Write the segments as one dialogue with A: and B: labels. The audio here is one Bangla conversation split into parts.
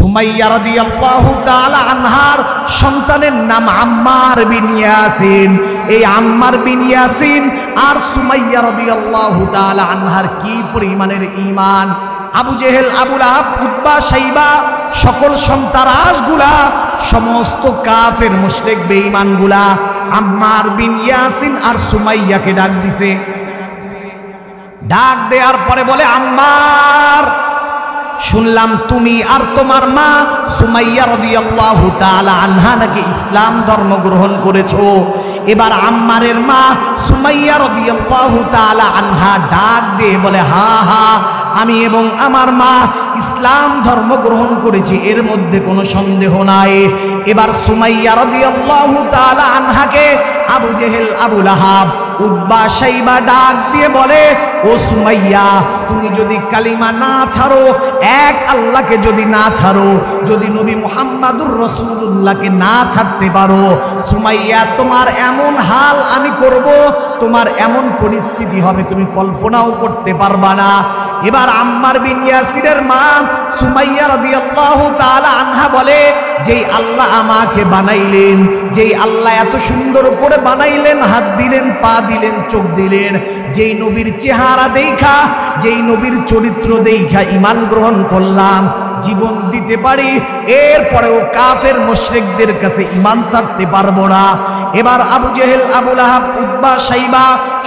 A: সুমাইয়া রাদিয়াল্লাহু তাআলা আনহার সন্তানের নাম আম্মার বিন ইয়াসিন। এই আম্মার বিন ইয়াসিন আর সুমাইয়া রাদিয়াল্লাহু তাআলা আনহার কি পরিমাণের ঈমান! আবু জেহেল, আবু লাহাব, উতবা, শাইবা সকল সন্তারাসগুলা, সমস্ত কাফের মুশরিক বেঈমানগুলা আম্মার বিন ইয়াসিন আর সুমাইয়াকে ডাক দিছে। ডাক দেওয়ার পরে বলে, আম্মার, শুনলাম তুমি আর তোমার মা সুমাইয়া রাদিয়াল্লাহু তাআলা আনহা নাকি ইসলাম ধর্ম গ্রহণ করেছো। এবার আম্মারের মা সুমাইয়া রাদিয়াল্লাহু তাআলা আনহা ডাক দিয়ে বলে, হা হা, আমি এবং আমার মা ইসলাম ধর্ম গ্রহণ করেছি, এর মধ্যে কোনো সন্দেহ নাই। এবার সুমাইয়া রাদিয়াল্লাহু তাআলা আনহাকে আবু জেহেল, আবু লাহাব, উতবা, শাইবা ডাক দিয়ে বলে, ও সুমাইয়া, তুমি যদি কালিমা না ছাড়ো, এক আল্লাহকে যদি না ছাড়ো, যদি নবী মুহাম্মাদুর রাসূলুল্লাহকে না ছাড়তে পারো, সুমাইয়া তোমার এমন হাল আমি করব, তোমার এমন পরিস্থিতি হবে তুমি কল্পনাও করতে পারবা না। এবার আম্মার বিন ইয়াসিরের মা সুমাইয়া রাদিয়াল্লাহু তাআলা আনহা বলে, যেই আল্লাহ আমাকে বানাইলেন, যেই আল্লাহ এত সুন্দর করে বানাইলেন, হাত দিলেন, পা দিলেন, চোখ দিলেন, যেই নবীর চেহারা দেখা, যেই নবীর চরিত্র দেখা ঈমান গ্রহণ করলাম, জীবন দিতে পারি, এরপরেও কাফের মুশরিকদের কাছে ঈমান ছাড়তে পারবো না। এবার আবু জেহেল, আবু লাহাব, উতবা, শাইবা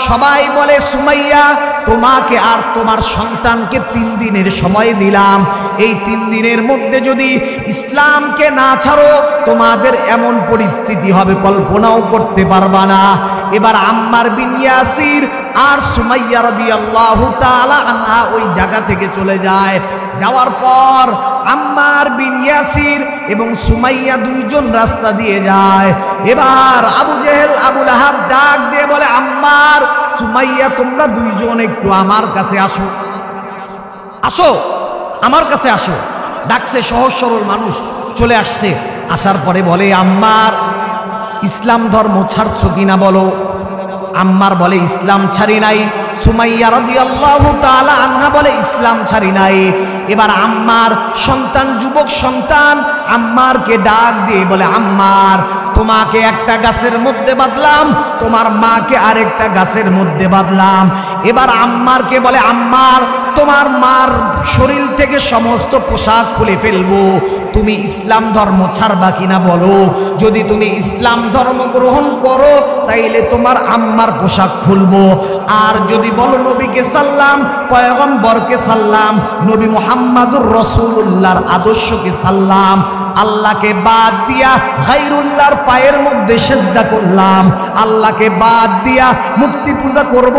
A: সবাই বলে, সুমাইয়া, তোমাকে আর তোমার সন্তানকে 3 দিনের সময় দিলাম, এই 3 দিনের মধ্যে যদি ইসলামকে না ছাড়ো, তোমাদের এমন পরিস্থিতি হবে কল্পনাও করতে পারবা না। এবার আম্মার বিন ইয়াসির আর সুমাইয়া রাদিয়াল্লাহু তাআলা আনহা ওই জায়গা থেকে চলে যায়। যাওয়ার পর আম্মার বিন ইয়াসির এবং সুমাইয়া দুইজন রাস্তা দিয়ে যায়। এবার আবু জেহেল, আবু লাহাব ডাক দিয়ে বলে, আম্মার, সুমাইয়া, তোমরা দুইজন একটু আমার কাছে আসো, আসো, আমার কাছে আসো। ডাকছে, সহজ সরল মানুষ চলে আসছে। আসার পরে বলে, আম্মার, ইসলাম ধর্ম ছাড়ছো কিনা বলো। আম্মার বলে, ইসলাম ছাড়ি নাই। সুমাইয়া রাদিয়াল্লাহু তাআলা আনহা বলে, ইসলাম ছাড়ি নাই। এবার আম্মার সন্তান, যুবক সন্তান আম্মারকে ডাক দিয়ে বলে, আম্মার, তোমাকে একটা গাছের মধ্যে বাঁধলাম, তোমার মাকে আরেকটা গাছের মধ্যে বাঁধলাম। এবার আম্মারকে বলে, আম্মার, তোমার মার শরীর থেকে সমস্ত পোশাক খুলে ফেলবো, তুমি ইসলাম ধর্ম ছাড়বা কিনা বলো। যদি তুমি ইসলাম ধর্ম গ্রহণ করো, তাইলে তোমার আম্মার পোশাক খুলবো। আর যদি বলো নবীকে সাল্লাম, পয়গম্বরকে সাল্লাম, নবী মুহাম্মাদুর রাসূলুল্লাহর আদর্শকে সাল্লাম, আল্লাহকে বাদ দিয়া গায়রুল্লাহর পায়ের মধ্যে সেজদা করলাম, আল্লাহকে বাদ দিয়া মূর্তি পূজা করব,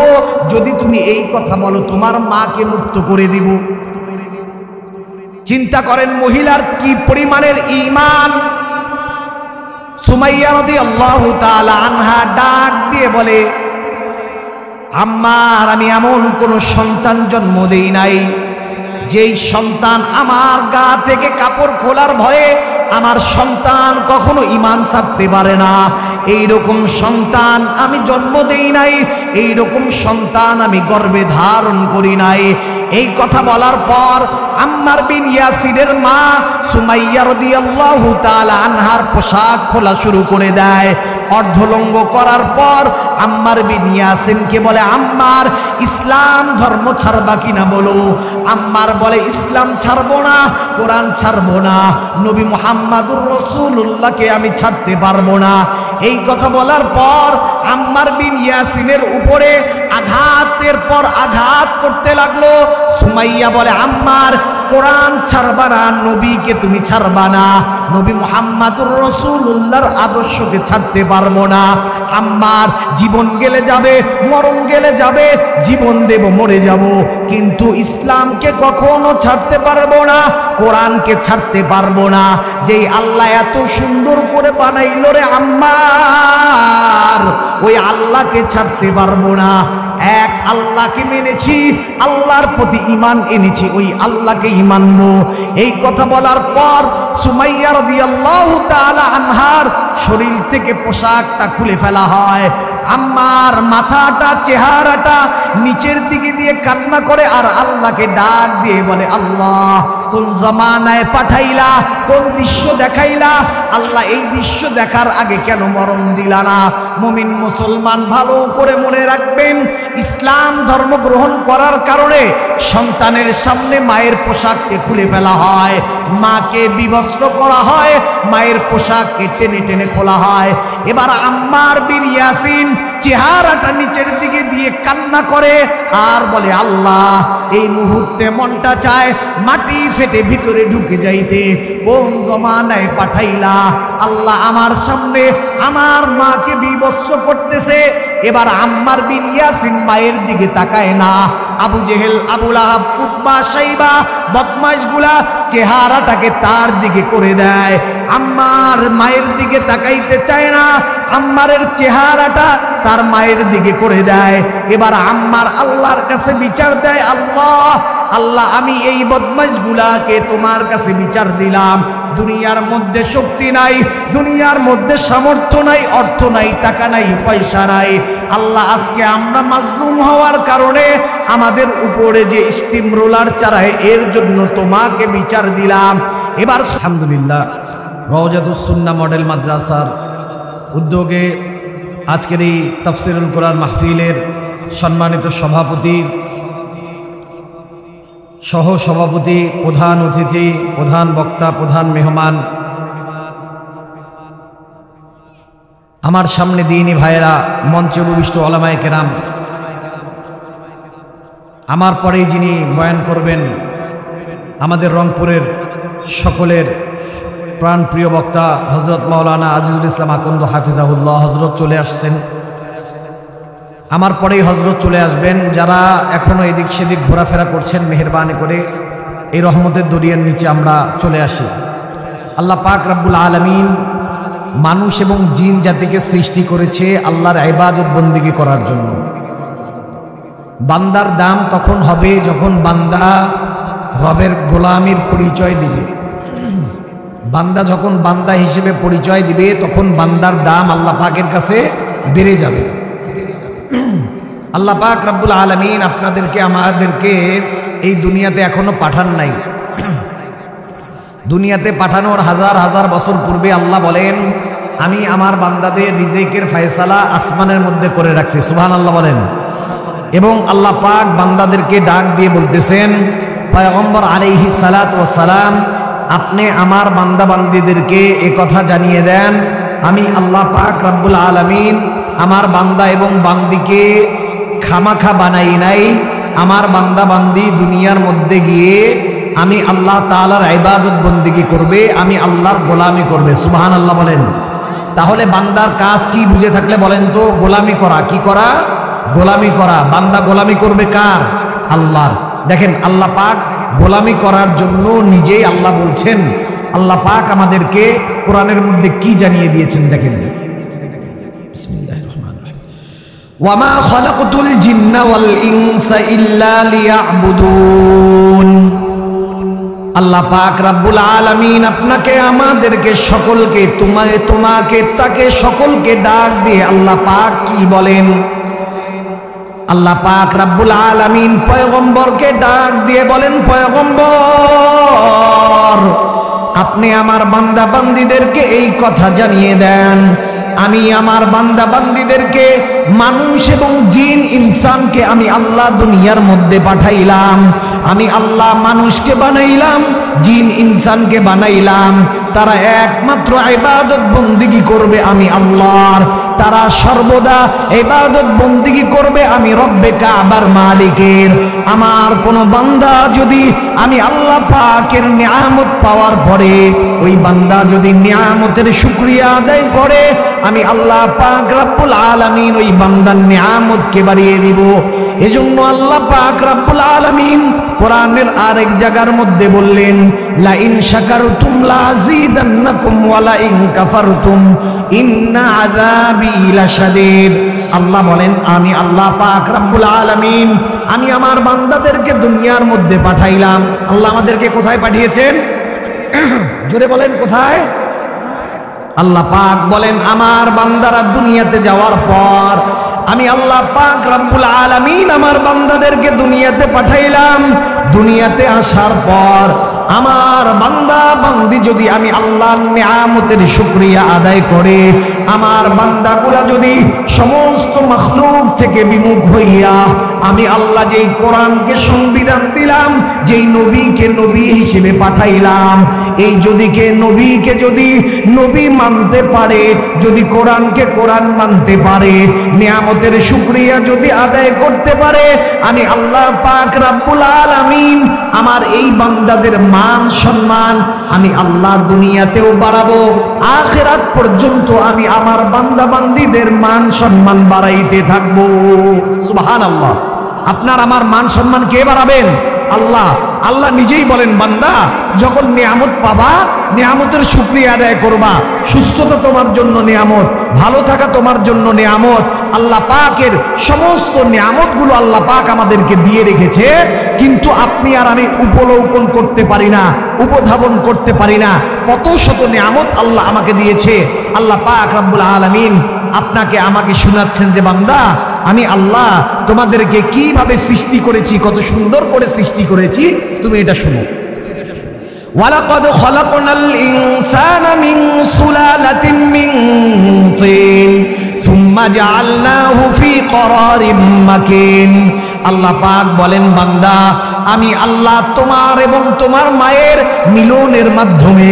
A: যদি তুমি এই কথা বলো, তোমার মাকে মুক্ত করে দিব। চিন্তা করেন মহিলার কি পরিমাণের ঈমান। সুমাইয়া রাদিয়াল্লাহু তাআলা আনহা ডাক দিয়ে বলে, আম্মার, আমি এমন কোন সন্তান জন্ম দেই নাই যেই সন্তান আমার গা থেকে কাপড় খোলার ভয়ে আমার সন্তান কখনো ঈমান ছাড়তে পারে না। এইরকম সন্তান আমি জন্ম দেই নাই, এইরকম সন্তান আমি গর্ভে ধারণ করি নাই। এই কথা বলার পর আম্মার বিন ইয়াসিরের মা সুমাইয়া রাদিয়াল্লাহু তাআলা আনহার পোশাক খোলা শুরু করে দেয়। অর্ধলঙ্গ করার পর আম্মার বিন ইয়াসিনকে বলে, আম্মার, ইসলাম ধর্ম ছাড়বা কিনা বলো। আম্মার বলে, ইসলাম ছাড়বো না, কোরআন ছাড়বো না, নবী মুহাম্মাদুর রাসূলুল্লাহকে আমি ছাড়তে পারবো না। এই কথা বলার পর আম্মার বিন ইয়াসিনের উপরে আঘাতের পর আঘাত করতে লাগলো। সুমাইয়া বলে, আম্মার, কোরআন ছাড়বা না, নবীকে তুমি ছাড়বা না, নবী মুহাম্মাদুর রাসূলুল্লাহর আদর্শকে ছাড়তে পারবো না। আম্মার, জীবন গেলে যাবে, মরণ গেলে যাবে, জীবন দেব, মরে যাব, কিন্তু ইসলামকে কখনো ছাড়তে পারবো না, কোরআনকে ছাড়তে পারবো না। যেই আল্লাহ এত সুন্দর করে বানাইলো রে আম্মার, ওই আল্লাহকে ছাড়তে পারবো না। এক আল্লাহকে মেনেছি, আল্লাহর প্রতি ঈমান এনেছি, ওই আল্লাহকে মানবো। এই কথা বলার পর সুমাইয়া রাদিয়াল্লাহু তাআলা আনহার শরীর থেকে পোশাকটা খুলে ফেলা হয়। আম্মার মাথাটা, চেহারাটা নিচের দিকে দিয়ে কান্না করে আর আল্লাহকে ডাক দিয়ে বলে, আল্লাহ, কোন জমানায় পাঠাইলা, কোন দৃশ্য দেখাইলা আল্লাহ, এই দৃশ্য দেখার আগে কেন মরণ দিলা না? মুমিন মুসলমান ভালো করে মনে রাখবেন, ইসলাম ধর্ম গ্রহণ করার কারণে সন্তানের সামনে মায়ের পোশাককে খুলে ফেলা হয়, মাকে বিবস্ত্র করা হয়, মায়ের পোশাককে টেনে টেনে খোলা হয়। এবার আম্মার বিন ইয়াসিন চেহারাটা নিচের দিকে দিয়ে কান্না করে আর বলে, আল্লাহ এই মুহূর্তে মনটা চায় মাটি ফেটে ভিতরে ঢুকে যাইতে, কোন জমানায় পাঠাইলা আল্লাহ আমার সামনে আমার মাকে বিবস্ত্র করতেছে। এবার আম্মার বিন ইয়াসিন মায়ের দিকে তাকায় না, আবু জেহেল, আবু লাহাব, উতবা, শাইবা বদমাশগুলা চেহারাটাকে তার দিকে করে দেয়। আম্মার মায়ের দিকে তাকাইতে চায় না, আম্মারের চেহারাটা তার মায়ের দিকে করে দেয়। এবার আম্মার আল্লাহর কাছে বিচার দেয়, আল্লাহ আল্লাহ আমি এই বদমাশগুলাকে তোমার কাছে বিচার দিলাম, দুনিয়ার মধ্যে শক্তি নাই, দুনিয়ার মধ্যে সামর্থ্য নাই, অর্থ নাই, টাকা নাই, পয়সা নাই। আল্লাহ আজকে আমরা মাজলুম হওয়ার কারণে আমাদের উপরে যে স্টিম রোলার চালায়, এর জন্য তোমাকে বিচার দিলাম। এবার আলহামদুলিল্লাহ রওজাতুস সুন্নাহ মডেল মাদ্রাসার উদ্যোগে আজকের এই তাফসিরুল কোরআন মাহফিলের সম্মানিত সভাপতি, সহ সভাপতি, প্রধান অতিথি, প্রধান বক্তা, প্রধান মেহমান, আমার সামনে দিনী ভাইয়েরা, মঞ্চে উপবিষ্ট ওলামায়ে কেরাম, আমার পরেই যিনি বয়ান করবেন আমাদের রংপুরের সকলের প্রাণপ্রিয় বক্তা হযরত মাওলানা আজিজুল ইসলাম আকন্দ হাফিজাহুল্লাহ হযরত চলে আসছেন। আমার পরেই হযরত চলে আসবেন। যারা এখনো এদিক সেদিক ঘোরাফেরা করছেন, মেহেরবানি করে এই রহমতের দরিয়ার নিচে আমরা চলে আসি। আল্লাহ পাক রব্বুল আলামিন মানুষ এবং জিন জাতিকে সৃষ্টি করেছে আল্লাহর ইবাদত বন্দেগী করার জন্য। বান্দার দাম তখন হবে যখন বান্দা রবের গোলামির পরিচয় দিবে। বান্দা যখন বান্দা হিসেবে পরিচয় দিবে, তখন বান্দার দাম আল্লাহ পাকের কাছে বেড়ে যাবে। আল্লাহ পাক রব্বুল আলামিন আপনাদেরকে আমাদেরকে এই দুনিয়াতে এখনো পাঠান নাই। দুনিয়াতে পাঠানোর হাজার হাজার বছর পূর্বে আল্লাহ বলেন, আমি আমার বান্দাদের রিজিকের ফয়সালা আসমানের মধ্যে করে রাখছি। সুবহানাল্লাহ বলেন। এবং আল্লাহ পাক বান্দাদেরকে ডাক দিয়ে বলতেছেন, পয়গম্বর আলাইহিস সালাতু ওয়াস সালাম আপনি আমার বান্দা বান্দীদেরকে এই কথা জানিয়ে দেন, আমি আল্লাহ পাক রব্বুল আলামিন আমার বান্দা এবং বান্দিকে খামাখা বানাই নাই। আমার বান্দা বান্দি দুনিয়ার মধ্যে গিয়ে আমি আল্লাহ তাআলার ইবাদত বন্দেগী করবে, আমি আল্লাহর গোলামি করবে। সুবহানাল্লাহ বলেন। তাহলে বান্দার কাজ কি বুঝে থাকলে বলেন তো? গোলামি করা। কি করা? গোলামি করা। বান্দা গোলামি করবে কার? আল্লাহর। দেখেন আল্লাহ পাক গোলামি করার জন্য নিজেই আল্লাহ বলছেন। আল্লাহ পাক আমাদেরকে কোরআনের মধ্যে কি জানিয়ে দিয়েছেন দেখেন। বিসমিল্লাহির রহমানির রহিম। ওয়ামা খালাকতুল জিন্না ওয়াল ইনসা ইল্লা লিয়াবুদুন। আল্লাহ পাক রব্বুল আলামিন আপনাকে আমাদেরকে সকলকে তোমাকে তাকে সকলকে ডাক দিয়ে আল্লাহ পাক কি বলেন? আল্লাহ পাক রব্বুল আলামিন পয়গম্বরকে ডাক দিয়ে বলেন, পয়গম্বর আপনি আমার বান্দা বান্দীদেরকে এই কথা জানিয়ে দেন, আমি আমার বান্দা বান্দীদেরকে মানুষ এবং জিন ইনসানকে আমি আল্লাহ দুনিয়ার মধ্যে পাঠাইলাম। আমি আল্লাহ মানুষকে বানাইলাম, জিন ইনসানকে বানাইলাম। তারা একমাত্র ইবাদত বন্দেগী করবে আমি আল্লাহর। তারা সর্বদা ইবাদত বন্দেগী করবে আমি রব্বে কাবার মালিকের। আমার কোন বান্দা যদি আমি আল্লাহ পাকের নিয়ামত পাওয়ার পরে ওই বান্দা যদি নিয়ামতের শুকরিয়া আদায় করে, আমি আল্লাহ পাক রব্বুল আলামিন ওই বান্দার নিয়ামতকে বাড়িয়ে দিব। এজন্য আল্লাহ পাক রব্বুল আলামিন কোরআনের আরেক জায়গার মধ্যে বললেন, লা ইন শাকারতুম লাযীদান্নাকুম ওয়া লা ইন কাফারতুম ইন্না আযাবি লাশাদীদ। আল্লাহ বলেন, আমি আল্লাহ পাক রব্বুল আলামিন আমি আমার বান্দাদেরকে দুনিয়ার মধ্যে পাঠাইলাম। আল্লাহ আমাদেরকে কোথায় পাঠিয়েছেন? জোরে বলেন কোথায়? আল্লাহ পাক বলেন, আমার বান্দারা দুনিয়াতে যাওয়ার পর আমি আল্লাহ পাক রব্বুল আলামিন আমার বান্দাদেরকে দুনিয়াতে পাঠাইলাম দুনিয়াতে আসার পর আমার বান্দা বান্দি যদি আমি আল্লাহর নিয়ামতের শুকরিয়া আদায় করে, আমার বান্দাগুলা যদি সমস্ত মাখলুক থেকে বিমুখ হইয়া, আমি আল্লাহ যেই কোরআনকে সংবিধান দিলাম, যেই নবীকে নবী হিসেবে পাঠাইলাম, এই নবীকে যদি নবী মানতে পারে, যদি কোরআনকে কোরআন মানতে পারে, নিয়ামতের শুকরিয়া যদি আদায় করতে পারে, আমি আল্লাহ পাক রব্বুল আলামিন আমার এই বান্দাদের মান সম্মান আমি আল্লাহ দুনিয়াতেও বাড়াবো, আখিরাত পর্যন্ত আমি আমার বান্দা বান্দীদের মান সম্মান বাড়াইতে থাকবো। সুবহানাল্লাহ। আপনার আমার মান সম্মান কে বাড়াবেন? আল্লাহ। আল্লাহ নিজেই বলেন, বান্দা যখন নিয়ামত পাবা, নিয়ামতের শুকরিয়া আদায় করবা। সুস্থতা তোমার জন্য নিয়ামত, ভালো থাকা তোমার জন্য নিয়ামত। আল্লাহ পাকের সমস্ত নিয়ামতগুলো আল্লাহ পাক আমাদেরকে দিয়ে রেখেছে, কিন্তু আপনি আর আমি উপলৌকন করতে পারি না, উপধাবন করতে পারি না। কত শত নিয়ামত আল্লাহ আমাকে দিয়েছে। আল্লাহ পাক রব্বুল আলামিন আপনাকে আমাকে শোনাচ্ছেন যে, বান্দা আমি আল্লাহ তোমাদেরকে কিভাবে সৃষ্টি করেছি, কত সুন্দর করে সৃষ্টি করেছি, তুমি এটা শুনো। ওয়ালাকাদ খালাকনাল ইনসানা মিন সুলালাতিন মিন তিন সুম্মা জাআলনাহু ফি করারিম মাকিন। আল্লাহ পাক বলেন, বান্দা আমি আল্লাহ তোমার এবং তোমার মায়ের মিলনের মাধ্যমে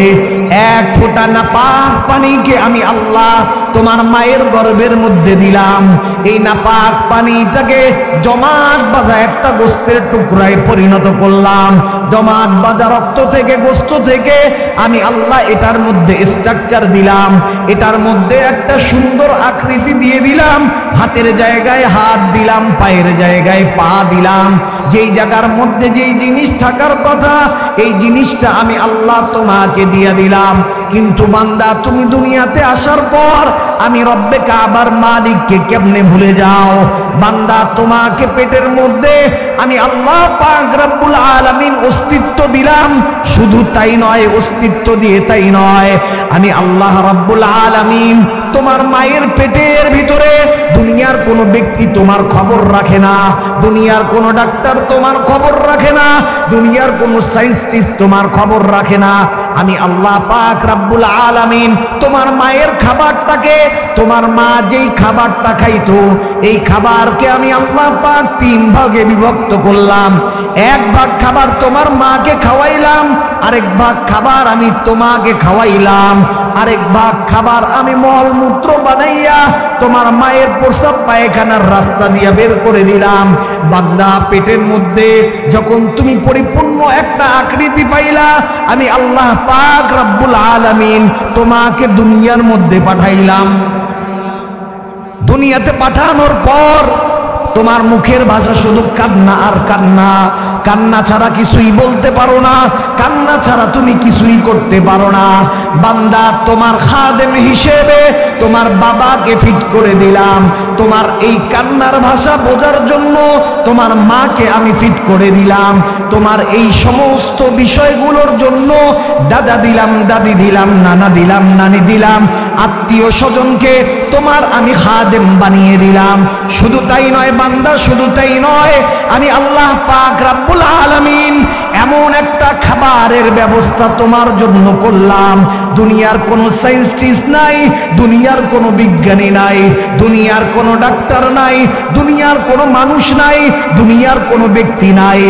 A: এক ফোঁটা নাপাক পানিকে আমি আল্লাহ তোমার মায়ের গর্ভের মধ্যে দিলাম। এই নাপাক পানিটাকে জমাট বাঁধা একটা গোস্তের টুকরায় পরিণত করলাম। জমাট বাঁধা রক্ত থেকে, গোস্ত থেকে আমি আল্লাহ এটার মধ্যে স্ট্রাকচার দিলাম, এটার মধ্যে একটা সুন্দর আকৃতি দিয়ে দিলাম। হাতের জায়গায় হাত দিলাম, পায়ের জায়গায় পা দিলাম। যেই জায়গার মধ্যে যেই জিনিস থাকার কথা, এই জিনিসটা আমি আল্লাহ তোমাকে দিয়ে দিলাম। কিন্তু বান্দা তুমি দুনিয়াতে আসার পর আমি রব্বে কাবার মালিককে কেমনে ভুলে যাও? বান্দা তোমাকে পেটের মধ্যে আমি আল্লাহ পাক রব্বুল আলামিন অস্তিত্ব দিলাম। শুধু তাই নয়, অস্তিত্ব দিয়ে তাই নয়, আমি আল্লাহ রব্বুল আলামিন তোমার মায়ের পেটের ভিতরে দুনিয়ার কোনো ব্যক্তি তোমার খবর রাখে না, দুনিয়ার কোনো ডাক্তার তোমার খবর রাখে না, দুনিয়ার কোনো সায়েন্টিস্ট তোমার খবর রাখে না। আমি আল্লাহ পাক রব্বুল আলামিন তোমার মায়ের খাবারটাকে, তোমার মা যেই খাবারটা খাইতো, এই খাবারকে আমি আল্লাহ পাক 3 ভাগে বিভক্ত করলাম। এক ভাগ খাবার তোমার মাকে খাওয়াইলাম, আরেক ভাগ খাবার আমি তোমাকে খাওয়াইলাম, আরেক ভাগ খাবার আমি মলমূত্র বানাইয়া তোমার মায়ের প্রস্রাব পায়খানার রাস্তা দিয়ে বের করে দিলাম। বান্দা পেটের মধ্যে যখন তুমি পরিপূর্ণ একটা আকৃতি পাইলা, আমি আল্লাহ পাক রব্বুল আলামিন তোমাকে দুনিয়ার মধ্যে পাঠাইলাম। দুনিয়াতে পাঠানোর পর তোমার মুখের ভাষা শুধু কান্না আর কান্না। কান্না ছাড়া কিছুই বলতে পারো না, কান্না ছাড়া তুমি কিছুই করতে পারো না। বান্দা তোমার খাদেম হিসেবে তোমার বাবাকে ফিট করে দিলাম। তোমার এই কান্নার ভাষা বোঝার জন্য তোমার মাকে আমি ফিট করে দিলাম। তোমার এই সমস্ত বিষয়গুলোর জন্য দাদা দিলাম, দাদি দিলাম, নানা দিলাম, নানি দিলাম, আত্মীয় স্বজনকে তোমার আমি খাদেম বানিয়ে দিলাম। শুধু তাই নয় বান্দা, শুধু তাই নয়, আমি আল্লাহ পাক রব্বুল আলামিন এমন একটা খাবারের ব্যবস্থা তোমার জন্য করলাম। দুনিয়ার কোনো সায়েন্টিস্ট নাই, দুনিয়ার কোনো বিজ্ঞানী নাই, দুনিয়ার কোনো ডাক্তার নাই, দুনিয়ার কোনো মানুষ নাই, দুনিয়ার কোনো ব্যক্তি নাই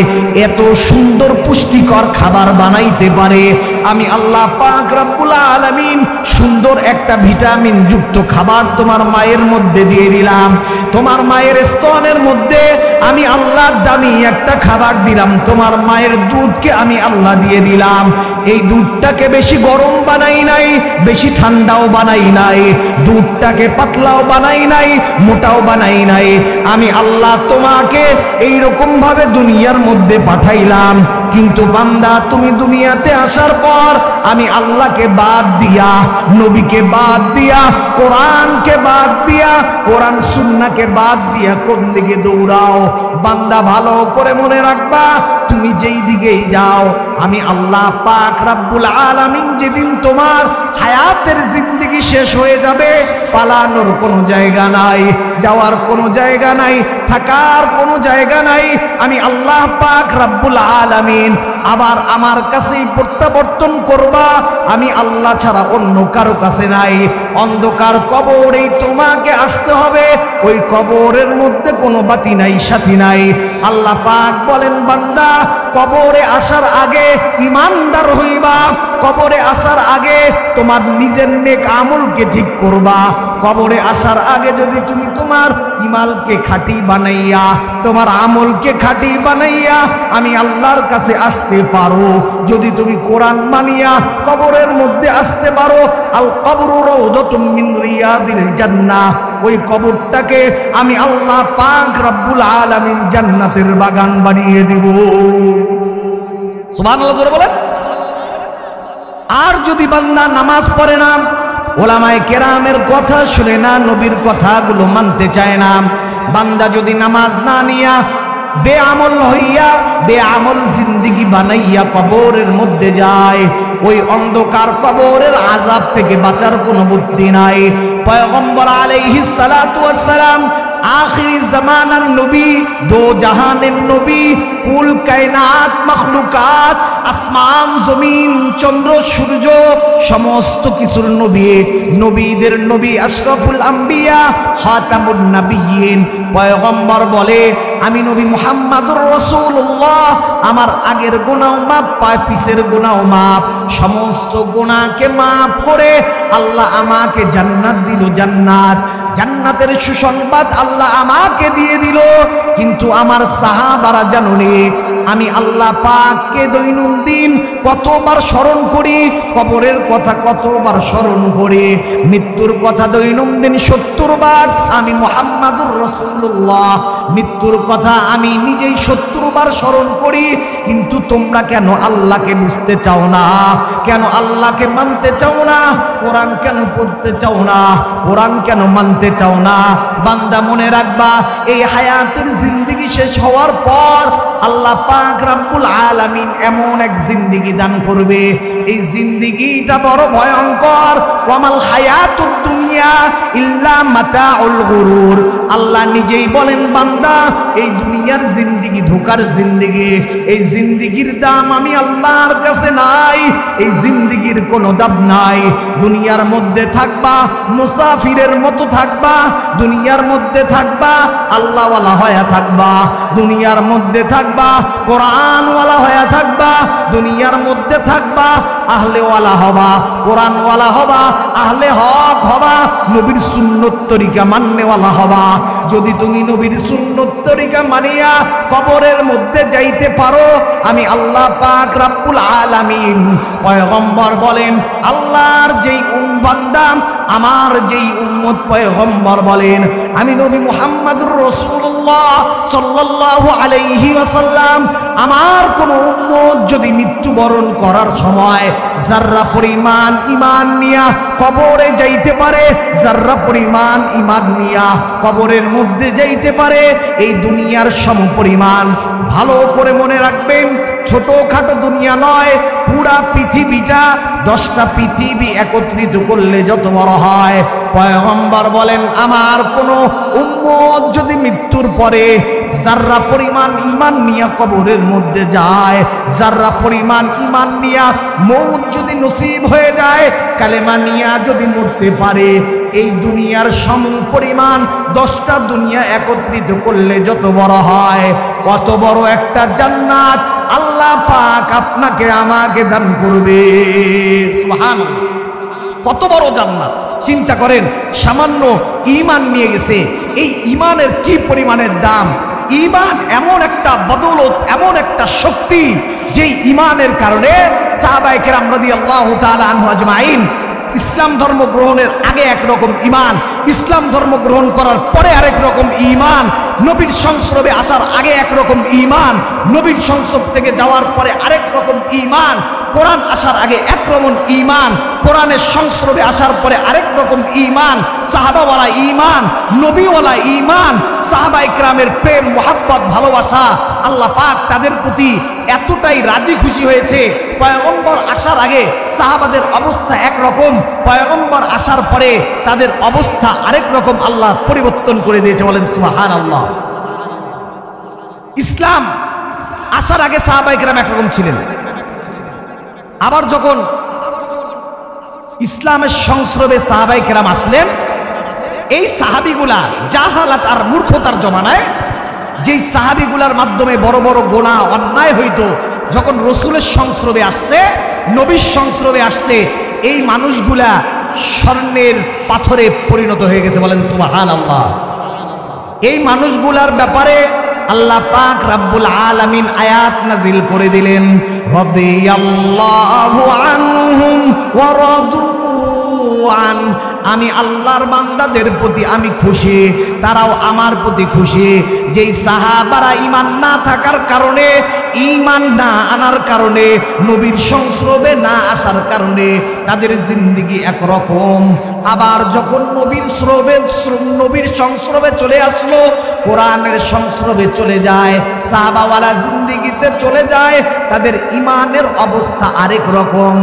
A: এত সুন্দর পুষ্টিকর খাবার বানাইতে পারে। আমি আল্লাহ পাক রব্বুল আলামিন সুন্দর একটা ভিটামিন যুক্ত খাবার তোমার মায়ের মধ্যে দিয়ে দিলাম। তোমার মায়ের স্তনের মধ্যে আমি আল্লাহ দামি একটা খাবার দিলাম। তোমার মায়ের দুধকে আমি আল্লাহ দিয়ে দিলাম। এই দুধটাকে বেশি গরম বানাই নাই, বেশি ঠান্ডাও বানাই নাই, দুধটাকে পাতলাও বানাই নাই, মোটাও বানাই নাই। আমি আল্লাহ তোমাকে এইরকম ভাবে দুনিয়ার মধ্যে পাঠাইলাম। কিন্তু বান্দা তুমি দুনিয়াতে আসার পর আমি আল্লাহকে বাদ দিয়া, নবীকে বাদ দিয়া, কোরআনকে বাদ দিয়া, কোরআন সুন্নাহকে বাদ দিয়া কোন দিকে দৌড়াও? বান্দা ভালো করে মনে রাখবা, তুমি যেই দিকেই যাও আমি আল্লাহ পাক রব্বুল আলামিন যেদিন তোমার হায়াতের জিন্দেগি শেষ হয়ে যাবে, পালানোর কোনো জায়গা নাই, যাওয়ার কোনো জায়গা নাই, থাকার কোনো জায়গা নাই, আমি আল্লাহ পাক রব্বুল আলামিন আবার আমার কাছেই প্রত্যাবর্তন করবা। আমি আল্লাহ ছাড়া অন্য কারো কাছে নাই। অন্ধকার কবরেই তোমাকে আসতে হবে, ওই কবরের মধ্যে কোনো বাতি নাই, সাথী নাই। আল্লাহ পাক বলেন, বান্দা কবরে আসার আগে ইমানদার হইবা, কবরে আসার আগে তোমার নিজের নেক আমলকে ঠিক করবা। কবরে আসার আগে যদি তুমি তোমার ইমানকে খাঁটি বানাইয়া, তোমার আমলকে খাঁটি বানাইয়া আমি আল্লাহর কাছে আসতে পারো, যদি তুমি কোরআন মানিয়া কবরের মধ্যে আসতে পারো, আল কবরু রাউদাতুম মিন রিয়াদিল জান্নাহ, ওই কবরটাকে আমি আল্লাহ পাক রব্বুল আলামিন জান্নাতের বাগান বানিয়ে দেব। সুবহানাল্লাহ জোরে বলেন। আর যদি বান্দা নামাজ পড়ে না, ওলামায়ে কেরামের কথা শুনে না, নবীর কথাগুলো মানতে চায় না, বান্দা যদি নামাজ না নিয়া বেআমল হইয়া বেআমল জিন্দেগি বানাইয়া কবরের মধ্যে যায়, ওই অন্ধকার কবরের আযাব থেকে বাঁচার কোনো বুদ্ধি নাই। পয়গম্বর আলাইহিস সালাতু ওয়াস সালাম आखिरी जमानार नबी, दो जहानेर नबी, कुल कायनात मखलुकात, আসমান জমিন চন্দ্র সূর্য সমস্ত কিছুর নবী, নবীদের নবী, আশরাফুল আম্বিয়া, খাতামুন নবিয়্যিন। পয়গম্বর বলে, আমি নবী মুহাম্মদুর রাসূলুল্লাহ, আমার আগের গুনাহ মাফ, পিছের গুনাহ মাফ, সমস্ত গুনাহকে মাফ করে আল্লাহ আমাকে জান্নাত দিল। জান্নাতের সুসংবাদ আল্লাহ আমাকে দিয়ে দিল। কিন্তু আমার সাহাবারা জানুনি, আমি আল্লাহ পাককে দৈনন্দিন কতবার স্মরণ করি, কবরের কথা কতবার স্মরণ করি, মৃত্যুর কথা দৈনন্দিন 70 বার। আমি মুহাম্মাদুর রাসূলুল্লাহ, মৃত্যুর কথা আমি নিজেই 70 বার স্মরণ করি। কিন্তু তোমরা কেন আল্লাহকে বুঝতে চাও না? কেন আল্লাহকে মানতে চাও না? কোরআন কেন পড়তে চাও না? কোরআন কেন মানতে চাও না? বান্দা মনে রাখবা, এই হায়াতের জিন্দেগি শেষ হওয়ার পর আল্লাহ পাক রব্বুল আলামিন এমন এক জিন্দেগি দান করবে, এই জিন্দেগিটা বড় ভয়ঙ্কর। ওয়ামাল হায়াতুদ দুনিয়া ইল্লা মাতাউল গুরুর। আল্লাহ নিজেই বলেন, বান্দা এই দুনিয়ার জিন্দেগি ধোঁকার জিন্দেগি, এই জিন্দেগির দাম আমি আল্লাহর কাছে নাই, এই জিন্দেগির কোনো দাম নাই। দুনিয়ার মধ্যে থাকবা মুসাফিরের মতো থাকবা, দুনিয়ার মধ্যে থাকবা আল্লাহওয়ালা হয়ে থাকবা, দুনিয়ার মধ্যে থাকবা কোরআনওয়ালা হয়ে থাকবা, দুনিয়ার মধ্যে থাকবা আহলেওয়ালা হবা, কোরআনওয়ালা হবা, আহলে হক হবা, নবীর সুন্নত তরিকা মাননেওয়ালা হবা। যদি তুমি নবীর সুন্নত তরিকা মানিয়া কবরের মধ্যে যাইতে পারো, আমি আল্লাহ পাক রব্বুল আলামিন, পয়গম্বর বলেন, আল্লাহর যেই বান্দা, আমার যেই উম্মত, পয়গম্বর বলেন, আমি নবী মুহাম্মদুর রাসূলুল্লাহ সাল্লাল্লাহু আলাইহি ওয়াসাল্লাম, আমার কোন উম্মত যদি মৃত্যুবরণ করার সময় যাররা পরিমাণ ঈমান নিয়া কবরে যাইতে পারে, যাররা পরিমাণ ঈমান নিয়া কবরের মধ্যে যাইতে পারে, এই দুনিয়ার সমপরিমাণ। ভালো করে মনে রাখবেন, ছোটখাটো দুনিয়া নয়, পুরা পৃথিবীটা, 10টা পৃথিবী একত্রিত করলে যত বড় হয়। পয়গম্বর বলেন, আমার কোনো উম্মত যদি মৃত্যুর পরে যাররা পরিমাণ ঈমান নিয়া কবরের মধ্যে যায়, যাররা পরিমাণ ঈমান নিয়া মৌত যদি নসিব হয়ে যায়, কালেমা নিয়া যদি মরতে পারে, এই দুনিয়ার সমপরিমাণ 10টা দুনিয়া একত্রিত করলে যত বড় হয়, কত বড় একটা জান্নাত আল্লাহ পাক আপনাকে আমাকে দান করবে। সুবহানাল্লাহ, কত বড় জান্নাত! চিন্তা করেন, সামান্য ঈমান নিয়ে গেছে, এই ঈমানের কি পরিমাণের দাম! ঈমান এমন একটা বদৌলত, এমন একটা শক্তি, যেই ঈমানের কারণে সাহাবায়ে কেরাম রাদিয়াল্লাহু তাআলা আনহু আজমাইন ইসলাম ধর্ম গ্রহণের আগে একরকম ঈমান, ইসলাম ধর্ম গ্রহণ করার পরে আরেক রকম ঈমান, নবীর সংস্রবে আসার আগে একরকম ঈমান, নবীর সংস্রব থেকে যাওয়ার পরে আরেক রকম ঈমান, কোরআন আসার আগে একরকম ঈমান, কোরআনের সংস্রবে আসার পরে আরেক রকম ঈমান, সাহাবাওয়ালা ঈমান, নবীওয়ালা ঈমান, সাহাবা ইকরামের প্রেম, মোহাব্বত, ভালোবাসা, আল্লাহ পাক তাদের প্রতি এতটাই রাজি খুশি হয়েছে। পয়গম্বর আসার আগে সাহাবাদের অবস্থা একরকম, পয়গম্বর আসার পরে তাদের অবস্থা আরেক রকম আল্লাহ পরিবর্তন করে দিয়েছে। বলেন সুবহানাল্লাহ। ইসলাম আসার আগে সাহাবা ইকরাম একরকম ছিলেন, আবার যখন ইসলামের সংস্রবে সাহাবা ইকরাম আসলেন, এই সাহাবিগুলা জাহালাত আর মূর্খতার জমানায় যেই সাহাবিগুলার মাধ্যমে বড় বড় গুনাহ অন্যায় হইতো, যখন রসুলের সংস্রবে আসছে, নবীর সংস্রবে আসছে, এই মানুষগুলা স্বর্ণের পাথরে পরিণত হয়ে গেছে। বলেন সুবহানাল্লাহ। এই মানুষগুলার ব্যাপারে আল্লাহ পাক রাব্বুল আলামিন আয়াত নাজিল করে দিলেন, রাদিয়াল্লাহু আনহুম ওয়া রাদু আন। আমি আল্লাহর বান্দাদের প্রতি আমি খুশি, তারাও আমার প্রতি খুশি। যেই সাহাবারা ঈমান না থাকার কারণে, ঈমান না আনার কারণে, নবীর সংস্রবে না আসার কারণে তাদের জিন্দেগি একরকম, আবার যখন নবীর সংস্রবে চলে আসলো, কোরআনের সংস্রবে চলে যায়, সাহাবাওয়ালা জিন্দেগিতে চলে যায়, তাদের ঈমানের অবস্থা আরেক রকম।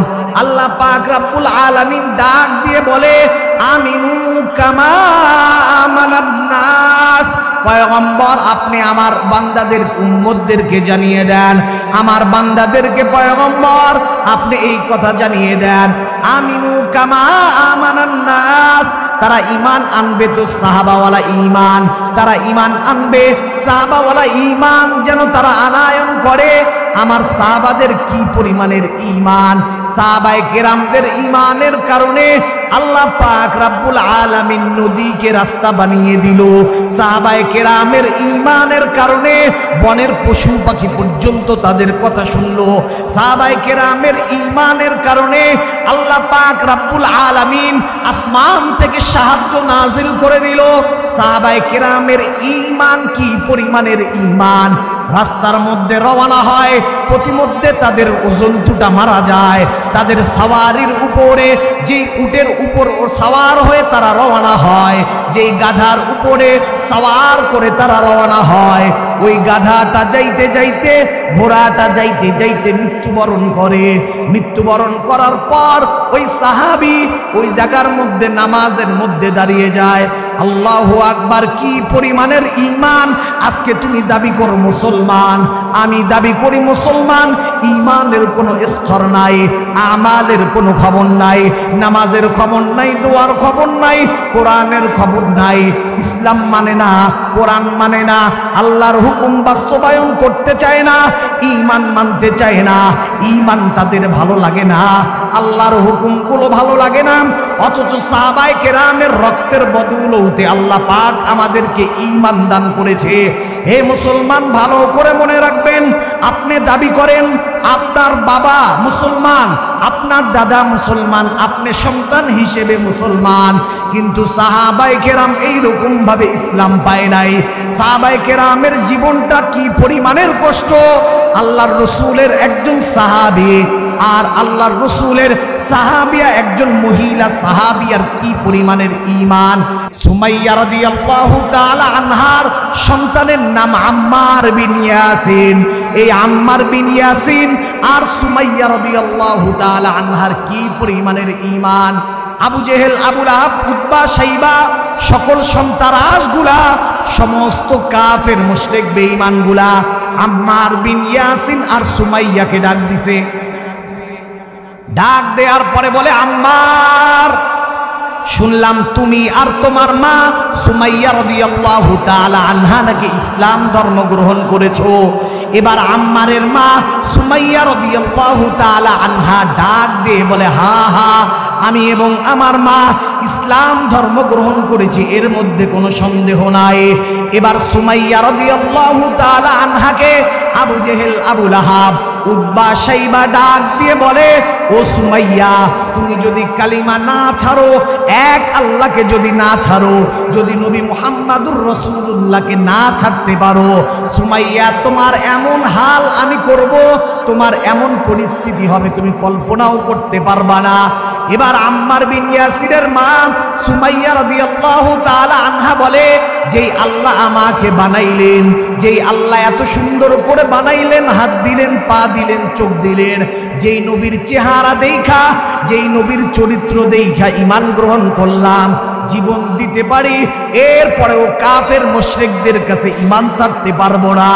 A: আল্লাহ পাক রব্বুল আলামিন ডাক দিয়ে বলে, আমিনু কামা আমানান নাস। পয়গম্বর আপনি আমার বান্দাদের, উম্মতদেরকে জানিয়ে দেন, আমার বান্দাদেরকে পয়গম্বর আপনি এই কথা জানিয়ে দেন, আমিনু কামা আমানান নাস। তারা ঈমান আনবে তো সাহাবাওয়ালা ঈমান, তারা ঈমান আনবে, সাহাবাওয়ালা ঈমান যেন তারা আনায়ন করে। আমার সাহাবাদের কি পরিমাণের ঈমান, সাহাবায়ে কেরামদের ঈমানের কারণে আল্লাহ পাক রাব্বুল আলামিন নদীকে রাস্তা বানিয়ে দিল। সাহাবায়ে কেরামের ঈমানের কারণে বনের পশু পাখি পর্যন্ত তাদের কথা শুনলো। সাহাবায়ে কেরামের ঈমানের কারণে আল্লাহ পাক রাব্বুল আলামিন আসমান থেকে সাহায্য নাজিল করে দিল। সাহাবায়ে কেরামের ঈমান কি পরিমাণের ঈমান! রাস্তার মধ্যে রওনা হয়, প্রতিমধ্যে তাদের ওজনটুটা মারা যায়। তাদের সাওয়ারির উপরে, যেই উটের উপর সাওয়ার হয়ে তারা রওনা হয়, যেই গাধার উপরে সাওয়ার করে তারা রওনা হয়, ওই গাধাটা যাইতে যাইতে, ঘোড়াটা যাইতে যাইতে মৃত্যুবরণ করে। মৃত্যুবরণ করার পর ওই সাহাবী ওই জায়গার মধ্যে নামাজের মধ্যে দাঁড়িয়ে যায়। আল্লাহু আকবার! কি পরিমাণের ঈমান! আজকে তুমি দাবি করো মুসলমান, আমি দাবি করি মুসলমান, ঈমানের কোনো স্তর নাই, আমালের কোনো খবর নাই, নামাজের খবর নাই, দোয়ার খবর নাই, কোরআনের খবর নাই। ইসলাম মানে না, কোরআন মানে না, আল্লাহর হুকুম বাস্তবায়ন করতে চায় না, ঈমান মানতে চায় না, ঈমান তাদের ভালো লাগে না, আল্লাহর হুকুমগুলো ভালো লাগে না। অথচ সাহাবায়ে কেরামের রক্তের বদৌলতে আল্লাহ পাক আমাদেরকে ঈমান দান করেছে। হে মুসলমান, ভালো করে মনে রাখবেন, আপনি দাবি করেন আপনার বাবা মুসলমান, আপনার দাদা মুসলমান, আপনি সন্তান হিসেবে মুসলমান, কিন্তু সাহাবায়ে কেরাম এইরকম ভাবে ইসলাম পায় নাই। সাহাবায়ে কেরামের জীবনটা কি পরিমাণের কষ্ট! আল্লাহর রসুলের একজন সাহাবী আর আল্লাহর রসুলের সাহাবিয়া একজন মহিলা সাহাবিয়ার কি পরিমাণের ঈমান! সুমাইয়া রাদিয়াল্লাহু তাআলা আনহার সন্তানের নাম আম্মার বিন ইয়াসিন। এই আম্মার বিন ইয়াসিন আর সুমাইয়া রাদিয়াল্লাহু তাআলা আনহার কি পরিমাণের ঈমান! আবু জেহেল, আবু লাহাব, উতবা, শাইবা, সকল সন্তারাসগুলা, সমস্ত কাফের মুশরিক বেঈমানগুলা আম্মার বিন ইয়াসিন আর সুমাইয়াকে ডাক দিছে। ডাক দেওয়ার পরে বলে, আম্মার, শুনলাম তুমি আর তোমার মা সুমাইয়া রাদিয়াল্লাহু তাআলা আনহা নাকি ইসলাম ধর্ম গ্রহণ করেছো। এবার আম্মারের মা সুমাইয়া রাদিয়াল্লাহু তাআলা আনহা ডাক দিয়ে বলে, হা হা, আমি এবং আমার মা ইসলাম ধর্ম গ্রহণ করেছি, এর মধ্যে কোনো সন্দেহ নাই। এবার সুমাইয়া রাদিয়াল্লাহু তাআলা আনহাকে আবু জেহেল, আবু লাহাব, উতবা শাইবা ডাক দিয়ে বলে, ও সুমাইয়া, তুমি যদি কালিমা না ছাড়ো, এক আল্লাহকে যদি না ছাড়ো, যদি নবী মুহাম্মাদুর রাসূলুল্লাহকে না ছাড়তে পারো, সুমাইয়া তোমার এমন হাল আমি করব, তোমার এমন পরিস্থিতি হবে তুমি কল্পনাও করতে পারবা না। এবার আম্মার বিন ইয়াসিরের মা সুমাইয়া রাদিয়াল্লাহু তাআলা আনহা বলে, যেই আল্লাহ আমাকে বানাইলেন, যেই আল্লাহ এত সুন্দর করে বানাইলেন, হাত দিলেন, পা দিলেন, চোখ দিলেন, যেই নবীর চেহারা দেখা, যেই নবীর চরিত্র দেখা ঈমান গ্রহণ করলাম, জীবন দিতে পারি, এরপরেও কাফের মুশরিকদের কাছে ঈমান ছাড়তে পারবো না।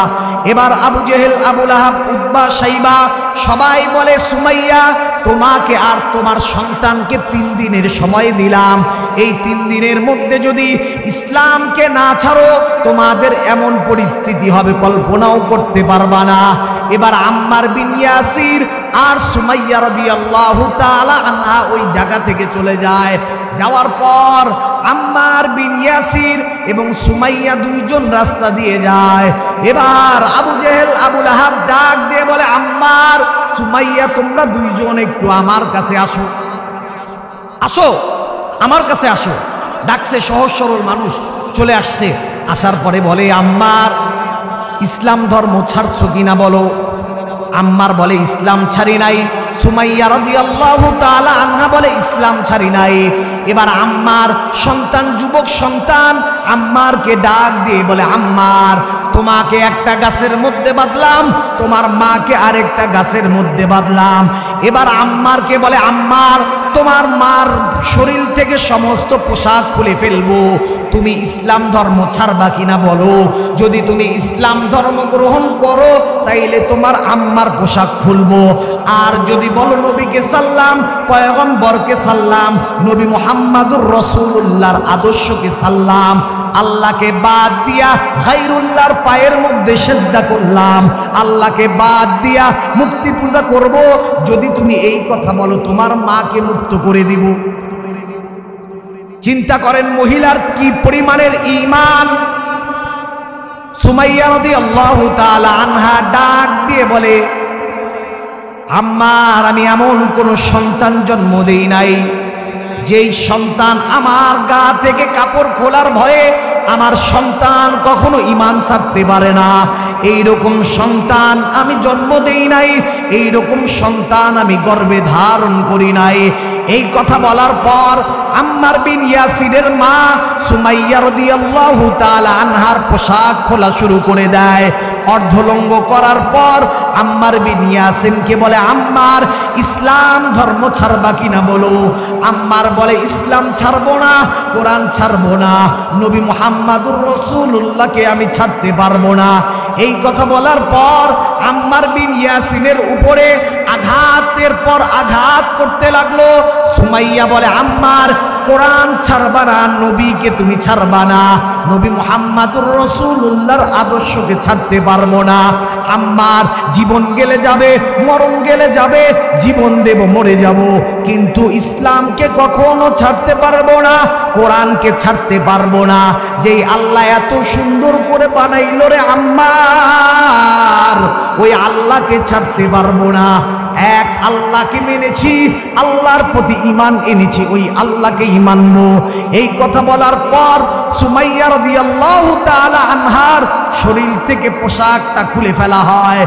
A: এবার আবু জেহেল, আবু লাহাব, উতবা, শাইবা সবাই বলে, সুমাইয়া, তোমাকে আর তোমার সন্তানকে 3 দিনের সময় দিলাম, এই 3 দিনের মধ্যে যদি ইসলামকে না ছাড়ো, তোমাদের এমন পরিস্থিতি হবে কল্পনাও করতে পারবা না। এবার আম্মার বিন ইয়াসির আর সুমাইয়া রাদিয়াল্লাহু তাআলা আনহা ওই জায়গা থেকে চলে যায়। যাওয়ার পর আম্মার বিন ইয়াসির এবং সুমাইয়া দুইজন রাস্তা দিয়ে যায়। এবার আবু জেহেল, আবু লাহাব ডাক দিয়ে বলে, আম্মার, সুমাইয়া, তোমরা দুইজন একটু আমার কাছে আসো, আসো আমার কাছে আসো। ডাকছে, সহজ সরল মানুষ চলে আসছে। আসার পরে বলে, আম্মার, ইসলাম ধর্ম ছাড়ছো কিনা বলো। আম্মার বলে, ইসলাম ছাড়ি নাই। সুমাইয়া রাদিয়াল্লাহু তাআলা আনহা বলে, ইসলাম ছাড়ি নাই। এবার আম্মার সন্তান, যুবক সন্তান আম্মারকে ডাক দিয়ে বলে, আম্মার, তোমাকে একটা গাছের মধ্যে বাঁধলাম, তোমার মাকে আরেকটা গাছের মধ্যে বাঁধলাম। এবার আম্মারকে বলে, আম্মার, তোমার মার শরীর থেকে সমস্ত পোশাক খুলে ফেলবো, তুমি ইসলাম ধর্ম ছাড়বা কিনা বলো। যদি তুমি ইসলাম ধর্ম গ্রহণ করো, তাইলে তোমার আম্মার পোশাক খুলবো। আর যদি বলো নবীকে সাল্লাম, পয়গম্বরকে সাল্লাম, নবী মুহাম্মাদুর রাসূলুল্লাহর আদর্শকে সাল্লাম, আল্লাহকে বাদ দিয়া গায়রুল্লাহর পায়ের মধ্যে সেজদা করলাম, আল্লাহকে বাদ দিয়া মূর্তি পূজা করব, যদি তুমি এই কথা বলো, তোমার মাকে মুক্ত করে দিব। চিন্তা করেন মহিলার কি পরিমাণের ঈমান। সুমাইয়া রাদিয়াল্লাহু তাআলা আনহা ডাক দিয়ে বলে, আম্মার, আমি এমন কোন সন্তান জন্ম দেই নাই যেই সন্তান আমার গা থেকে কাপড় খোলার ভয়ে আমার সন্তান কখনো ঈমান ছাড়তে পারে না। এইরকম সন্তান আমি জন্ম দেই নাই, এইরকম সন্তান আমি গর্ভে ধারণ করি নাই। এই কথা বলার পর আম্মার বিন ইয়াসিরের মা সুমাইয়া রাদিয়াল্লাহু তাআলা আনহার পোশাক খোলা শুরু করে দেয়। অর্ধলঙ্গ করার পর আম্মার বিন ইয়াসিরকে বলে, আম্মার, ইসলাম ধর্ম ছাড়বা কিনা বলো। আম্মার বলে, ইসলাম ছাড়বো না, কোরআন ছাড়বো না, নবী মুহাম্মাদুর রাসূলুল্লাহকে আমি ছাড়তে পারবো না। এই কথা বলার পর আম্মার বিন ইয়াসিরের উপরে আঘাতের পর আঘাত করতে লাগলো। সুমাইয়া বলে, আম্মার, কোরআন ছাড়বা না, নবীকে তুমি ছাড়বা না, নবী মুহাম্মাদুর রাসূলুল্লাহর আদর্শকে ছাড়তে পারবো না। আম্মার, জীবন গেলে যাবে, মরণ গেলে যাবে, জীবন দেব, মরে যাব, কিন্তু ইসলামকে কখনো ছাড়তে পারবো না, কোরআনকে ছাড়তে পারবো না। যেই আল্লাহ এত সুন্দর করে বানাইলো রে আম্মার, ওই আল্লাহকে ছাড়তে পারবো না। এক আল্লাহকে মেনেছি, আল্লাহর প্রতি ঈমান এনেছি, ওই আল্লাহকে মানবো। এই কথা বলার পর সুমাইয়া রাদিয়াল্লাহু তাআলা আনহার শরীর থেকে পোশাকটা খুলে ফেলা হয়।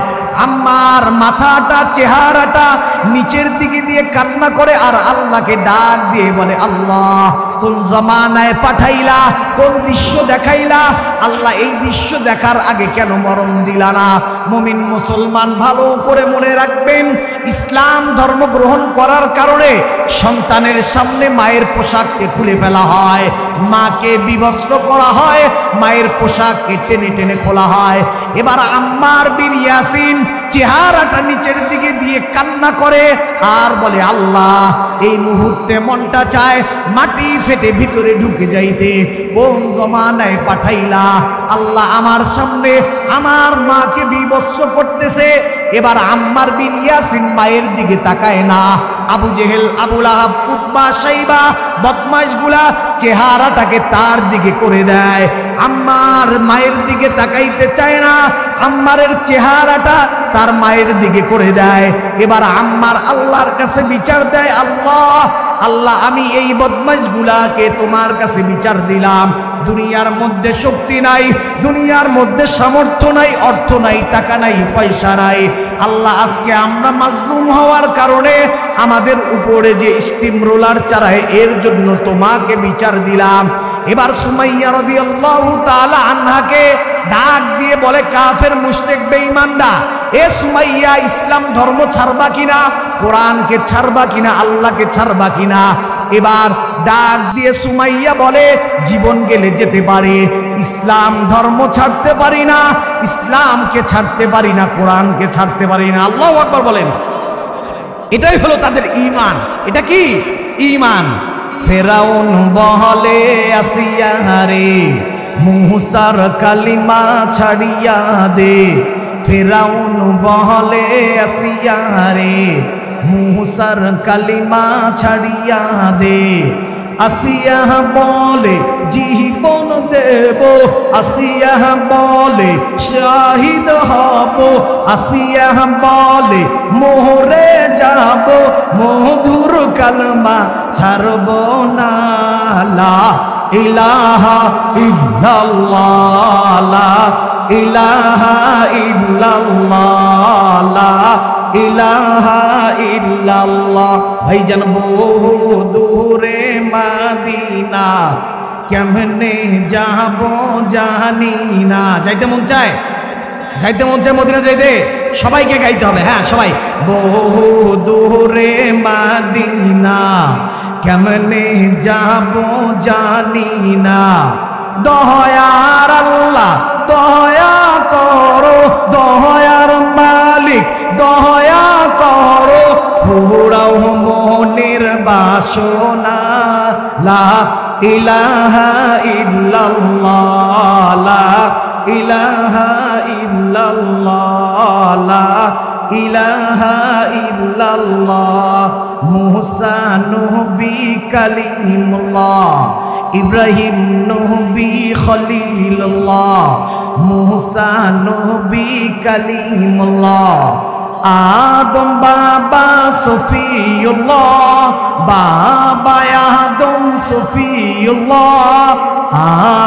A: আম্মার মাথাটা, চেহারাটা নিচের দিকে দিয়ে কান্না করে আর আল্লাহকে ডাক দিয়ে বলে, আল্লাহ, কোন জামানায় পাঠাইলা, কোন দৃশ্য দেখাইলা, আল্লাহ এই দৃশ্য দেখার আগে কেন মরণ দিলা না। মুমিন মুসলমান ভালো করে মনে রাখবেন, ইসলাম ধর্ম গ্রহণ করার কারণে সন্তানের সামনে মায়ের পোশাককে খুলে ফেলা হয়, মাকে বিবস্ত্র করা হয়, মায়ের পোশাককে টেনে টেনে খোলা হয়। এবার আম্মার বিন ইয়াসির চেহারাটা নিচের দিকে দিয়ে কান্না করে আর বলে, আল্লাহ, এই মুহূর্তে মনটা চায় মাটি ফেটে ভিতরে ঢুকে যাইতে, কোন জমানায় পাঠাইলা, আল্লাহ আমার সামনে আমার মাকে বিবস্ত্র করতেছে। এবার আম্মার বিন ইয়াসির মায়ের দিকে তাকায় না। আবু জেহেল, আবু লাহাব, উতবা, শাইবা বদমাইশগুলা চেহারাটাকে তার দিকে করে দেয়। আম্মার মায়ের দিকে তাকাইতে চায় না, আম্মারের চেহারাটা তার মায়ের দিকে করে দেয়। এবার আম্মার আল্লাহর কাছে বিচার দেয়, আল্লাহ আল্লাহ আমি এই বদমাইশগুলাকে তোমার কাছে বিচার দিলাম। দুনিয়ার মধ্যে শক্তি নাই, দুনিয়ার মধ্যে সামর্থ্য নাই, অর্থ নাই, টাকা নাই, পয়সা নাই। আল্লাহ আজকে আমরা মাজলুম হওয়ার কারণে আমাদের উপরে যে স্টিম রোলার চালায়, এর জন্য তোমাকে বিচার দিলাম। এবার সুমাইয়া রাদিয়াল্লাহু তাআলা আনহাকে ডাক দিয়ে বলে, কাফের, মুশরিক, বেঈমানরা, এ সুমাইয়া ইসলাম ধর্ম ছাড়বা কিনা, কোরআনকে ছাড়বা কিনা, আল্লাহকে ছাড়বা কিনা? এবার ডাক দিয়ে সুমাইয়া বলে, জীবন গেলে যেতে পারে, ইসলাম ধর্ম ছাড়তে পারি না, ইসলামকে ছাড়তে পারি না, কোরআনকে ছাড়তে পারি না। আল্লাহু আকবার বলেন। এটাই হলো তাদের ঈমান। এটা কি ঈমান? ফেরাউন বলে আসিয়া রে, মুসার কালিমা ছাড়িয়া দে। ফেরাউন বলে আসিয়া রে, মুসার কালিমা ছাড়িয়া দে। আসিয়া বলে জীবন দেব, আসিয়া বলে শাহিদ হব, আসিয়া বলে মোহরে যাব, মধুর কালমা ছাড়ব না। লা ইলাহা ইল্লাল্লাহ, লা ইলাহা ইল্লাল্লাহ, লা ইলাহা ইল্লাল্লাহ। ভাইজান বহু দূরে মাদিনা, কেমনে যাব জানি না। যাইতে মন চায়? যাইতে মন চায় মদিনা যাইতে? সবাইকে গাইতে হবে, হ্যাঁ সবাই। বহু দূরে মাদিনা, কেমনে যাব জানি না। দয়ার আল্লাহ দয়া করো, দয়ার মালিক দয়া করো, ফুরাও মনের বাসনা। লা ইলাহা ইল্লাল্লাহ, লা ইলাহা ইল্লাল্লাহ, লা ইলাহা ইল্লাল্লাহ। মুসা নবী কালিমুল্লাহ, ইব্রাহিম নবী খলিলুল্লাহ, মুসা নবী কালিমুল্লাহ। আদম বাবা সফিউল্লাহ, বাবা আদম সফিউল্লাহ,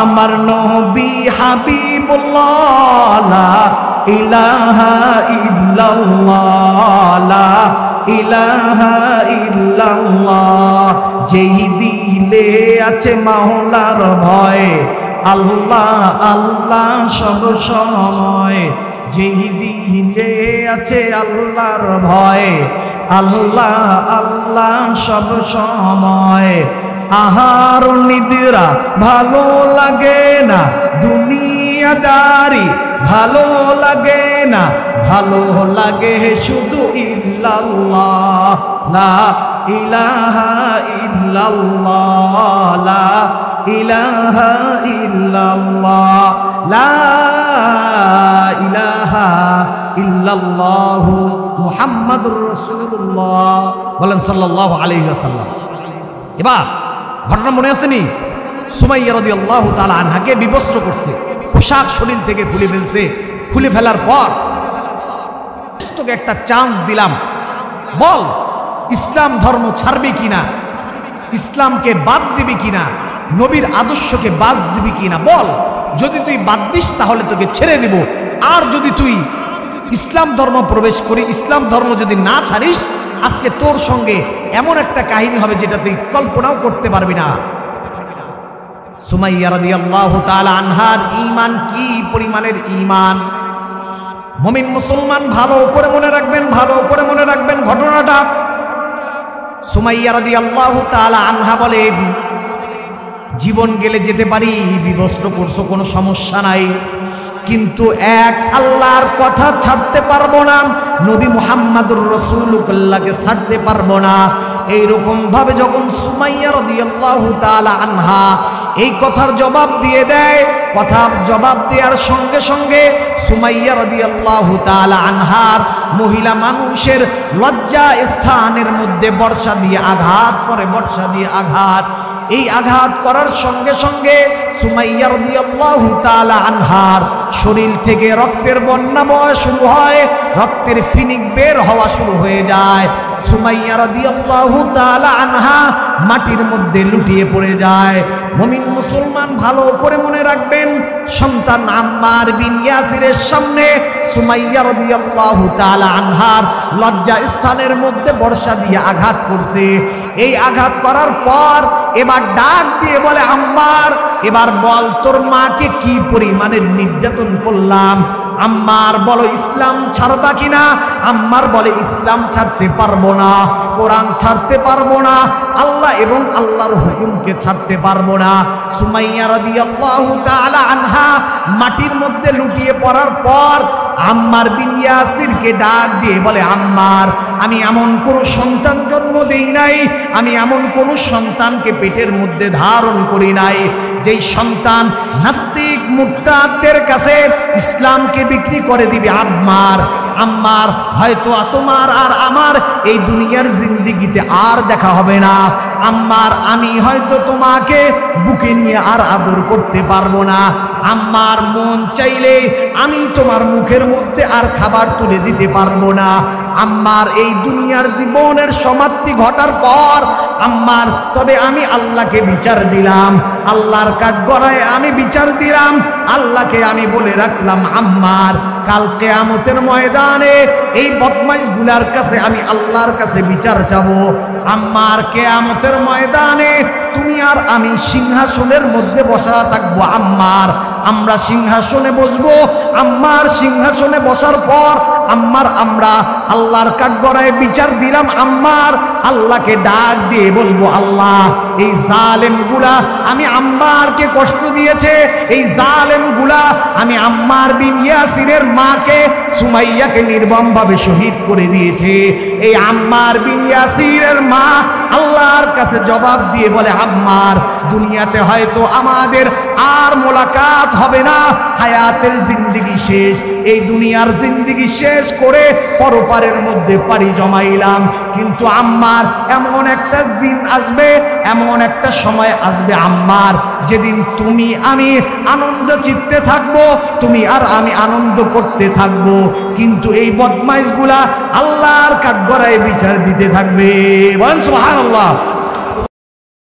A: আমার নবী হাবিবুল্লাহ। লা ইলাহা ইল্লাল্লাহ, লা ইলাহা ইল্লাল্লাহ। যেই দিলে আছে মাওলার ভয়, আল্লাহ আল্লাহ সব সময়। যেই দিলে আছে আল্লাহর ভয়, আল্লাহ আল্লাহ সব সময়। আহার নিদ্রা ভালো লাগে না, দুনিয়াদারি ভালো লাগে না, ভালো লাগে শুধু ইল্লাল্লাহ। লা ইলাহা ইল্লাল্লাহ, লা ইলাহা ইল্লাল্লাহ, লা ইলাহা ইল্লাল্লাহ মুহাম্মাদুর রাসূলুল্লাহ। বলেন সাল্লাল্লাহু আলাইহি ওয়াসাল্লাম। এবার ঘটনা মনে আসেনি? সুমাইয়া রাদিয়াল্লাহু তাআলা আনহাকে বিবস্ত্র করছে, পোশাক শরীর থেকে খুলে ফেলছে। খুলে ফেলার পর তোকে একটা চান্স দিলাম, বল ইসলাম ধর্ম ছাড়বি কিনা, ইসলামকে বাদ দিবি কিনা, নবীর আদর্শকে বাদ দিবি কিনা বল। যদি তুই বাদ দিস তাহলে তোকে ছেড়ে দিব, আর যদি তুই ইসলাম ধর্ম প্রবেশ করি, ইসলাম ধর্ম যদি না ছাড়িস, আজকে তোর সঙ্গে এমন একটা কাহিনী হবে যেটা তুই কল্পনাও করতে পারবি না। সুমাইয়া রাদিয়াল্লাহু তাআলা আনহার ঈমান কি পরিমাণের ঈমান! মুমিন মুসলমান ভালো করে মনে রাখবেন, ভালো করে মনে রাখবেন ঘটনাটা। সুমাইয়া রাদিয়াল্লাহু তাআলা আনহা বলেন, জীবন গেলে যেতে পারি, বিবস্ত্র করছো কোনো সমস্যা নাই, কিন্তু এক আল্লাহর কথা ছাড়তে পারবো না, নবী মুহাম্মাদুর রাসূলুল্লাহকে ছাড়তে পারবো না। এইরকম ভাবে যখন সুমাইয়া রাদিয়াল্লাহু তাআলা আনহা এই কথার জবাব দিয়ে দেয়। কথার জবাব দেওয়ার সঙ্গে সঙ্গে সুমাইয়া রাদিয়াল্লাহু তাআলা আনহার মহিলা মানুষের লজ্জা স্থানের মধ্যে বর্ষা দিয়ে আঘাত করে, বর্ষা দিয়ে আঘাত। এই আঘাত করার সঙ্গে সঙ্গে সুমাইয়া রাদিয়াল্লাহু তাআলা আনহার শরীর থেকে রক্তের বন্যা বওয়া শুরু হয়, রক্তের ফিনিক বের হওয়া শুরু হয়ে যায়। সুমাইয়া রাদিয়াল্লাহু তাআলা আনহা মাটির মধ্যে লুটিয়ে পড়ে যায়। মুমিন মুসলমান ভালো করে মনে রাখবেন, সন্তান আম্মার বিন ইয়াসিরের সামনে সুমাইয়া রাদিয়াল্লাহু তাআলা আনহার লজ্জা স্থানের মধ্যে বর্ষা দিয়ে আঘাত করছে। এই আঘাত করার পর এবার ডাক দিয়ে বলে, আম্মার এবার বল তোর মাকে কি পরিমাণের নির্যাতন করলাম। আম্মার বলো ইসলাম ছাড়বা কিনা? আম্মার বলে ইসলাম ছাড়তে পারবো না, কোরআন ছাড়তে পারবো না, আল্লাহ এবং আল্লাহর হুকুমকে ছাড়তে পারবো না। সুমাইয়া রাদিয়াল্লাহু তাআলা আনহা মাটির মধ্যে লুটিয়ে পড়ার পর আম্মার বিন ইয়াসিরকে ডাক দিয়ে বলে, আম্মার আমি এমন কোনো সন্তান জন্ম দেই নাই, আমি এমন কোনো সন্তানকে পেটের মধ্যে ধারণ করি নাই যেই সন্তান নাস্তিক মুরতাদদের কাছে ইসলামকে বিক্রি করে দিবে। আম্মার আম্মার হয়তো তোমার আর আমার এই দুনিয়ার জিন্দেগিতে আর দেখা হবে না। আম্মার আমি হয়তো তোমাকে বুকে নিয়ে আর আদর করতে পারবো না। আম্মার মন চাইলে আমি তোমার মুখের মধ্যে আর খাবার তুলে দিতে পারবো না। আম্মার এই দুনিয়ার জীবনের সমাপ্তি ঘটার পর আম্মার তবে আমি আল্লাহকে বিচার দিলাম, আল্লাহর কাঠগড়ায় আমি বিচার দিলাম, আল্লাহকে আমি বলে রাখলাম, আম্মার কাল কিয়ামতের ময়দানে এই বদমাইশগুলার কাছে আমি আল্লাহর কাছে বিচার চাবো। আম্মার কিয়ামতের ময়দানে তুমি আর আমি সিংহাসনের মধ্যে বসা থাকবো। আম্মার আমরা সিংহাসনে বসবো। আম্মার সিংহাসনে বসার পর আম্মার আমরা আল্লাহর কাঠগড়ায় বিচার দিলাম। আম্মার আল্লাহকে ডাক দিয়ে বলবো, আল্লাহ এই জালেমগুলা আমি আম্মারকে কষ্ট দিয়েছে, এই জালেমগুলা আমি আম্মার বিন ইয়াসিরের মাকে সুমাইয়াকে নির্মমভাবে শহীদ করে দিয়েছে। এই আম্মার বিন ইয়াসিরের মা আল্লাহর কাছে জবাব দিয়ে বলে, আম্মার দুনিয়াতে হয়তো আমাদের আর মোলাকাত হবে না, হায়াতের জিন্দেগি শেষ, এই দুনিয়ার জিন্দেগি শেষ করে পরপারের মধ্যে পাড়ি জমাইলাম। কিন্তু আম্মার এমন একটা দিন আসবে, এমন একটা সময় আসবে আম্মার, যেদিন তুমি আমি আনন্দ চিত্তে থাকবো, তুমি আর আমি আনন্দ করতে থাকবো, কিন্তু এই বদমাইশগুলা আল্লাহর কাঠগড়ায় বিচার দিতে থাকবে। বলেন সুবহানাল্লাহ।